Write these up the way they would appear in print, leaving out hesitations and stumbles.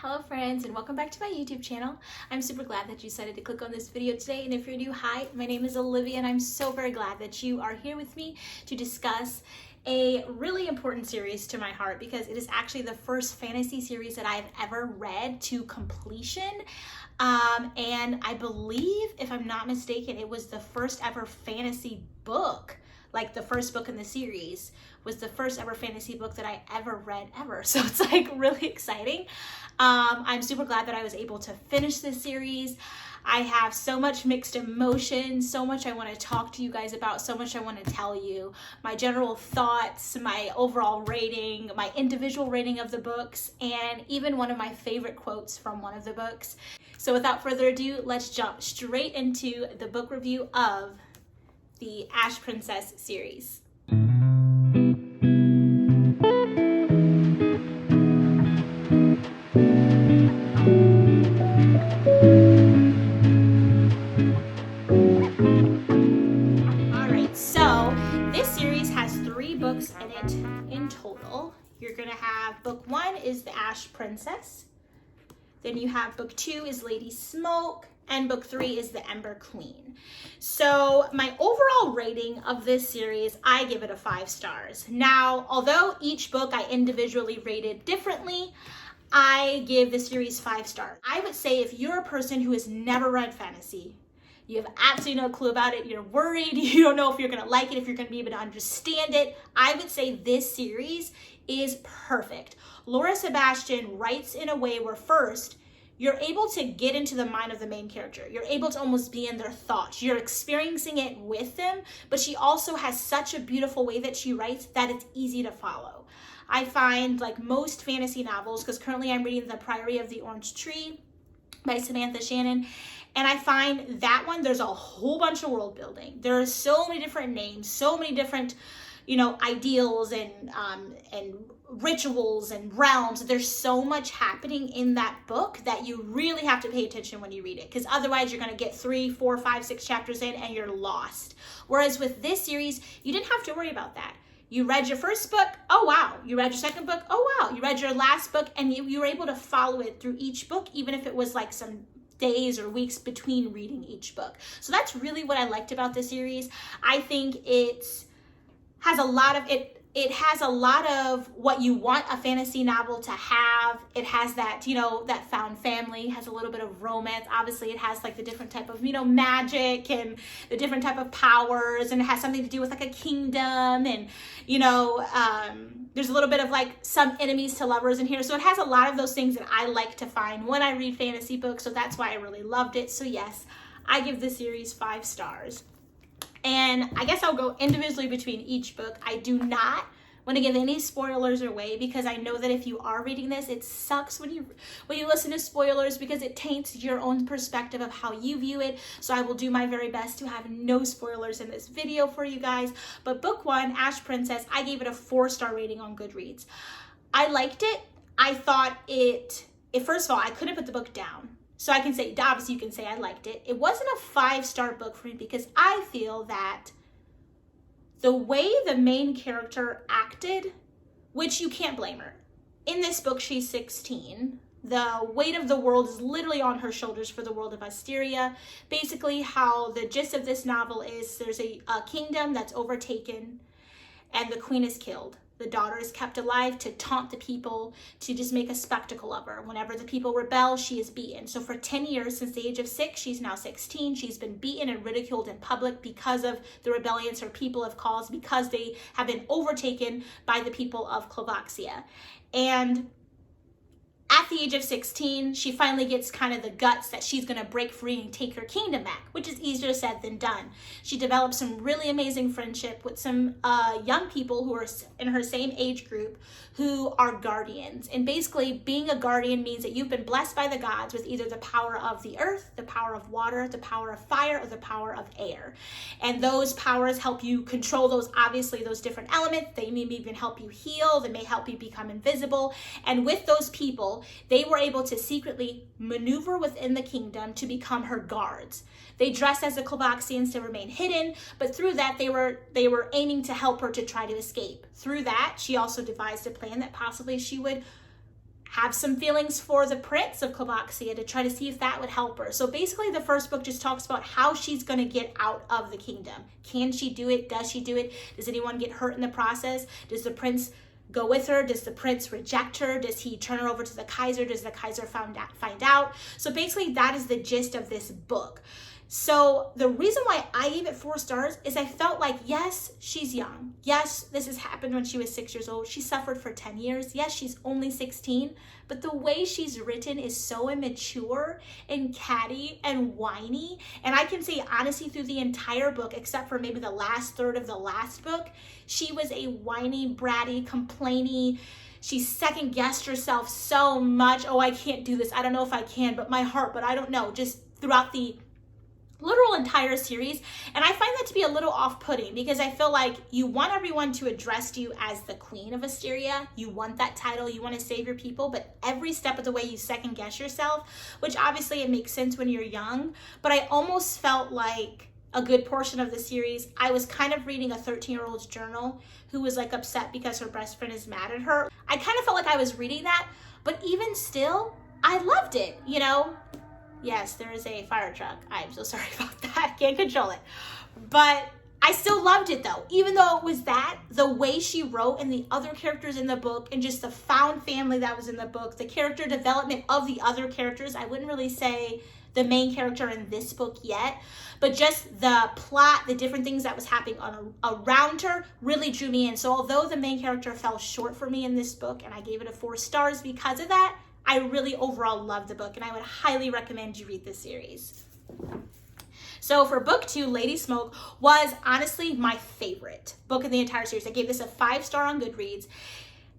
Hello friends, and welcome back to my YouTube channel. I'm super glad that you decided to click on this video today, and if you're new, hi, my name is Olivia and I'm so very glad that you are here with me to discuss a really important series to my heart because it is actually the first fantasy series that I've ever read to completion. And I believe, if I'm not mistaken, it was the first ever fantasy book. Like the first book in the series was the first ever fantasy book that I ever read ever. So it's like really exciting. I'm super glad that I was able to finish this series. I have so much mixed emotions, so much I want to talk to you guys about, so much I want to tell you. My general thoughts, my overall rating, my individual rating of the books, and even one of my favorite quotes from one of the books. So without further ado, let's jump straight into the book review of the Ash Princess series. Alright, so this series has 3 books in it in total. You're going to have book 1 is the Ash Princess. Then you have book 2 is Lady Smoke. And book 3 is the Ember Queen. So my overall rating of this series, I give it a 5 stars. Now, although each book I individually rated differently, I give the series 5 stars. I would say if you're a person who has never read fantasy, you have absolutely no clue about it, you're worried, you don't know if you're gonna like it, if you're gonna be able to understand it, I would say this series is perfect. Laura Sebastian writes in a way where first, you're able to get into the mind of the main character. You're able to almost be in their thoughts. You're experiencing it with them, but she also has such a beautiful way that she writes that it's easy to follow. I find like most fantasy novels, because currently I'm reading The Priory of the Orange Tree by Samantha Shannon, and I find that one, there's a whole bunch of world building. There are so many different names, so many different, ideals and rituals and realms. There's so much happening in that book that you really have to pay attention when you read it, because otherwise you're going to get 3, 4, 5, 6 chapters in and you're lost. Whereas with this series, you didn't have to worry about that. You read your first book, oh wow. You read your second book, oh wow. You read your last book, and you were able to follow it through each book, even if it was like some days or weeks between reading each book. So that's really what I liked about this series. I think it has a lot of what you want a fantasy novel to have. It has that, that found family, has a little bit of romance. Obviously it has like the different type of, magic and the different type of powers, and it has something to do with like a kingdom, and, there's a little bit of like some enemies to lovers in here. So it has a lot of those things that I like to find when I read fantasy books. So that's why I really loved it. So yes, I give this series 5 stars. And I guess I'll go individually between each book. I do not want to give any spoilers away, because I know that if you are reading this, it sucks when you listen to spoilers, because it taints your own perspective of how you view it. So I will do my very best to have no spoilers in this video for you guys. But book 1, Ash Princess, I gave it a 4-star rating on Goodreads. I liked it. I thought first of all, I couldn't put the book down. So I can say, obviously you can say I liked it. It wasn't a 5-star book for me because I feel that the way the main character acted, which you can't blame her. In this book, she's 16. The weight of the world is literally on her shoulders for the world of Asteria. Basically, how the gist of this novel is there's a kingdom that's overtaken and the queen is killed. The daughter is kept alive to taunt the people, to just make a spectacle of her. Whenever the people rebel, she is beaten. So for 10 years, since the age of 6, she's now 16. She's been beaten and ridiculed in public because of the rebellions her people have caused, because they have been overtaken by the people of Clovaxia. And at the age of 16, she finally gets kind of the guts that she's going to break free and take her kingdom back, which is easier said than done. She develops some really amazing friendship with some young people who are in her same age group who are guardians. And basically, being a guardian means that you've been blessed by the gods with either the power of the earth, the power of water, the power of fire, or the power of air. And those powers help you control those different elements. They may even help you heal. They may help you become invisible. And with those people, they were able to secretly maneuver within the kingdom to become her guards. They dressed as the Clovaxians to remain hidden, but through that they were aiming to help her to try to escape. Through that, she also devised a plan that possibly she would have some feelings for the prince of Cloboxia to try to see if that would help her. So basically the first book just talks about how she's going to get out of the kingdom. Can she do it? Does she do it? Does anyone get hurt in the process? Does the prince go with her? Does the prince reject her? Does he turn her over to the Kaiser? Does the Kaiser find out? So basically that is the gist of this book. So the reason why I gave it 4 stars is I felt like, yes, she's young. Yes, this has happened when she was 6 years old. She suffered for 10 years. Yes, she's only 16, but the way she's written is so immature and catty and whiny. And I can say honestly through the entire book, except for maybe the last third of the last book, she was a whiny, bratty, complainy. She second guessed herself so much. Oh, I can't do this. I don't know if I can, but my heart, but I don't know. Just throughout the literal entire series. And I find that to be a little off-putting because I feel like you want everyone to address you as the Queen of Asteria. You want that title, you want to save your people, but every step of the way you second guess yourself, which obviously it makes sense when you're young, but I almost felt like a good portion of the series, I was kind of reading a 13-year-old's journal who was like upset because her best friend is mad at her. I kind of felt like I was reading that, but even still, I loved it, you know? Yes, there is a fire truck. I'm so sorry about that. Can't control it. But I still loved it though. Even though it was that, the way she wrote and the other characters in the book and just the found family that was in the book, the character development of the other characters, I wouldn't really say the main character in this book yet, but just the plot, the different things that was happening around her really drew me in. So although the main character fell short for me in this book and I gave it a 4 stars because of that, I really overall loved the book and I would highly recommend you read this series. So for book 2, Lady Smoke was honestly my favorite book in the entire series. I gave this a 5-star on Goodreads.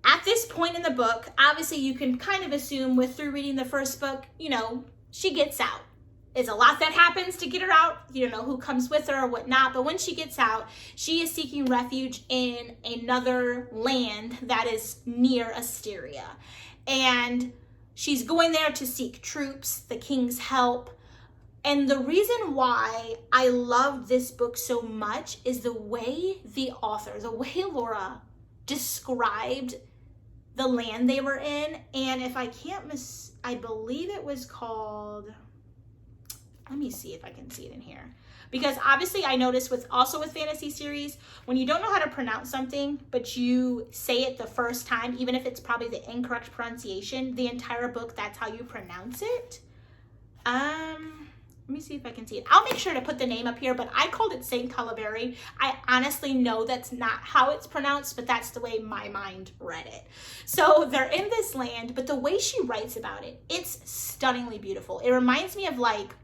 At this point in the book, obviously you can kind of assume through reading the first book, you know, she gets out. It's a lot that happens to get her out. You don't know who comes with her or whatnot, but when she gets out, she is seeking refuge in another land that is near Asteria. And she's going there to seek troops, the king's help. And the reason why I love this book so much is the way the author, the way Laura described the land they were in. And if I can't I believe it was called, let me see if I can see it in here. Because obviously I noticed with fantasy series, when you don't know how to pronounce something, but you say it the first time, even if it's probably the incorrect pronunciation, the entire book, that's how you pronounce it. Let me see if I can see it. I'll make sure to put the name up here, but I called it St. Calaberry. I honestly know that's not how it's pronounced, but that's the way my mind read it. So they're in this land, but the way she writes about it, it's stunningly beautiful. It reminds me of like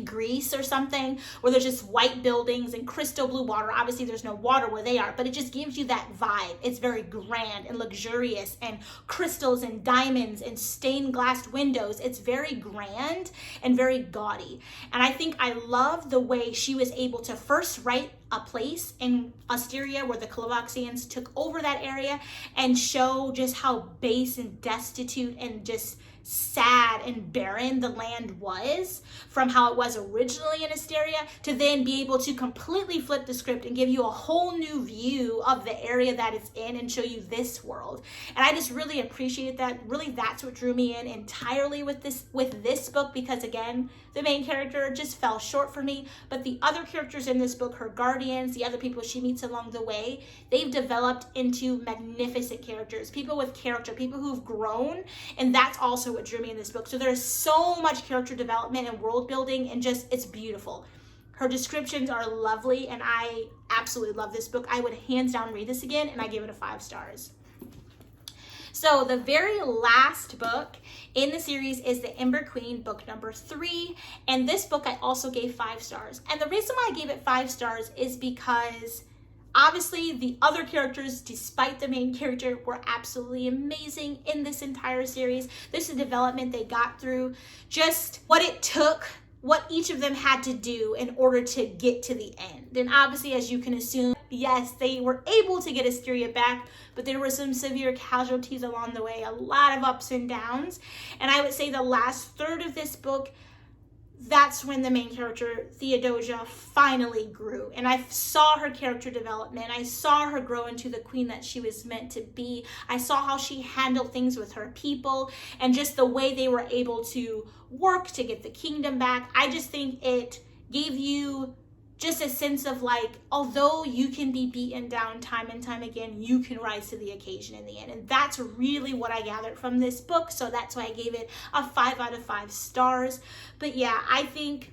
Greece or something, where there's just white buildings and crystal blue water. Obviously there's no water where they are, but it just gives you that vibe. It's very grand and luxurious and crystals and diamonds and stained glass windows. It's very grand and very gaudy. And I think I love the way she was able to first write a place in Asteria where the Cloboxians took over that area and show just how base and destitute and just sad and barren the land was from how it was originally in Asteria, to then be able to completely flip the script and give you a whole new view of the area that it's in and show you this world. And I just really appreciate that. Really, that's what drew me in entirely with this book, because again, the main character just fell short for me, but the other characters in this book, her guardians, the other people she meets along the way, they've developed into magnificent characters, people with character, people who've grown, and that's also what drew me in this book. So there's so much character development and world building, and just, it's beautiful. Her descriptions are lovely, and I absolutely love this book. I would hands down read this again, and I give it a 5 stars. So the very last book in the series is The Ember Queen, book number 3. And this book I also gave 5 stars. And the reason why I gave it 5 stars is because obviously the other characters, despite the main character, were absolutely amazing in this entire series. This is development they got through, just what it took, what each of them had to do in order to get to the end. Then obviously, as you can assume, yes, they were able to get Asteria back, but there were some severe casualties along the way, a lot of ups and downs. And I would say the last third of this book, that's when the main character, Theodosia, finally grew. And I saw her character development. I saw her grow into the queen that she was meant to be. I saw how she handled things with her people and just the way they were able to work to get the kingdom back. I just think it gave you just a sense of like, although you can be beaten down time and time again, you can rise to the occasion in the end. And that's really what I gathered from this book. So that's why I gave it a 5 out of 5 stars. But yeah, I think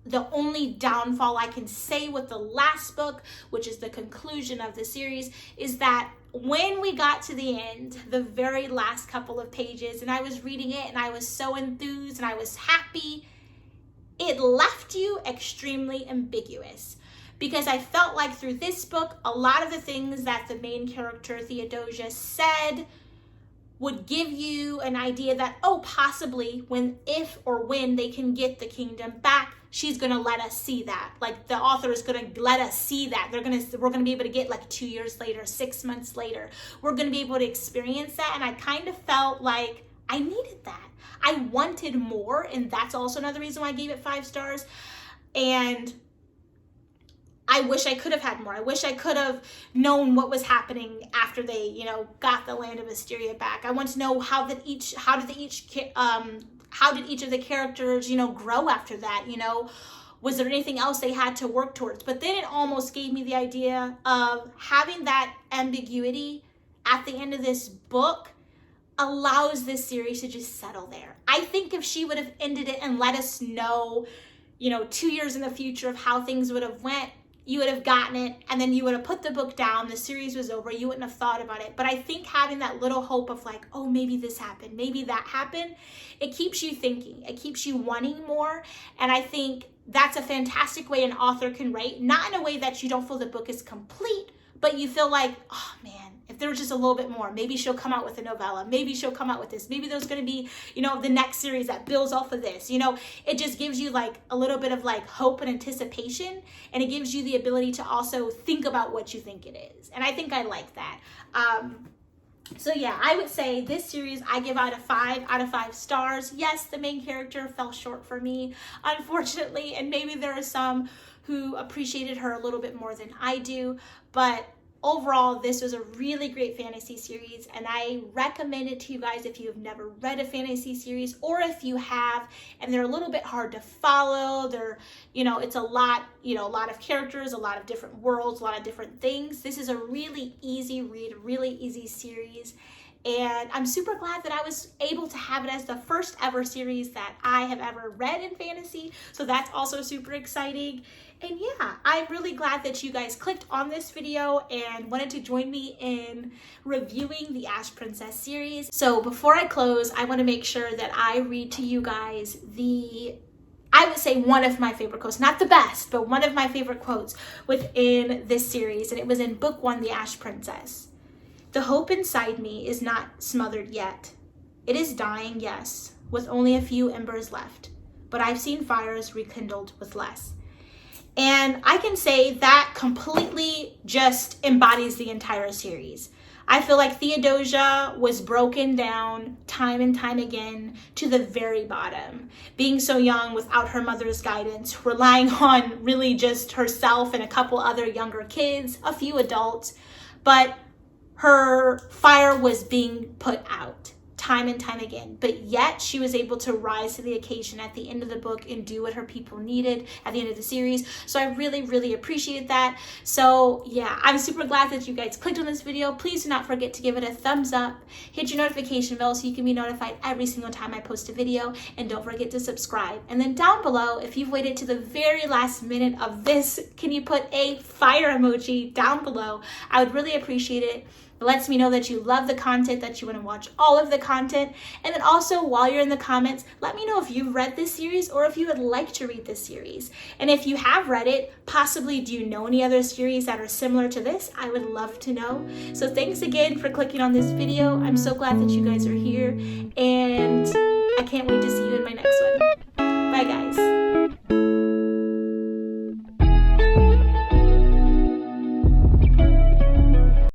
the only downfall I can say with the last book, which is the conclusion of the series, is that when we got to the end, the very last couple of pages, and I was reading it and I was so enthused and I was happy, it left you extremely ambiguous, because I felt like through this book, a lot of the things that the main character Theodosia said would give you an idea that, oh, possibly if they can get the kingdom back, she's gonna let us see that. Like the author is gonna let us see that. We're gonna be able to get like 2 years later, 6 months later, we're gonna be able to experience that. And I kind of felt like I needed that. I wanted more, and that's also another reason why I gave it 5 stars. And I wish I could have had more. I wish I could have known what was happening after they, got the land of Asteria back. I want to know how did each of the characters, grow after that. Was there anything else they had to work towards? But then it almost gave me the idea of having that ambiguity at the end of this book allows this series to just settle there. I think if she would have ended it and let us know, 2 years in the future of how things would have went, you would have gotten it, and then you would have put the book down, the series was over, you wouldn't have thought about it. But I think having that little hope of like, oh, maybe this happened, maybe that happened, it keeps you thinking, it keeps you wanting more. And I think that's a fantastic way an author can write, not in a way that you don't feel the book is complete, but you feel like, oh man, if there was just a little bit more, maybe she'll come out with a novella, maybe she'll come out with this, maybe there's going to be, the next series that builds off of this, it just gives you like a little bit of like hope and anticipation, and it gives you the ability to also think about what you think it is. And I think I like that. So yeah, I would say this series, I give out a 5 out of 5 stars. Yes, the main character fell short for me, unfortunately, and maybe there are some who appreciated her a little bit more than I do, but overall, this was a really great fantasy series, and I recommend it to you guys if you have never read a fantasy series, or if you have and they're a little bit hard to follow. They're, it's a lot of characters, a lot of different worlds, a lot of different things. This is a really easy read, really easy series. And I'm super glad that I was able to have it as the first ever series that I have ever read in fantasy. So that's also super exciting. And yeah, I'm really glad that you guys clicked on this video and wanted to join me in reviewing the Ash Princess series. So before I close, I want to make sure that I read to you guys I would say one of my favorite quotes, not the best, but one of my favorite quotes within this series. And it was in book 1, The Ash Princess. "The hope inside me is not smothered yet. It is dying, yes, with only a few embers left, but I've seen fires rekindled with less." And I can say that completely just embodies the entire series. I feel like Theodosia was broken down time and time again to the very bottom. Being so young without her mother's guidance, relying on really just herself and a couple other younger kids, a few adults, but her fire was being put out time and time again, but yet she was able to rise to the occasion at the end of the book and do what her people needed at the end of the series. So I really, really appreciated that. So yeah, I'm super glad that you guys clicked on this video. Please do not forget to give it a thumbs up, hit your notification bell so you can be notified every single time I post a video, and don't forget to subscribe. And then down below, if you've waited to the very last minute of this, can you put a fire emoji down below? I would really appreciate it. It lets me know that you love the content, that you want to watch all of the content. And then also, while you're in the comments, let me know if you've read this series or if you would like to read this series. And if you have read it, possibly do you know any other series that are similar to this? I would love to know. So thanks again for clicking on this video. I'm so glad that you guys are here. And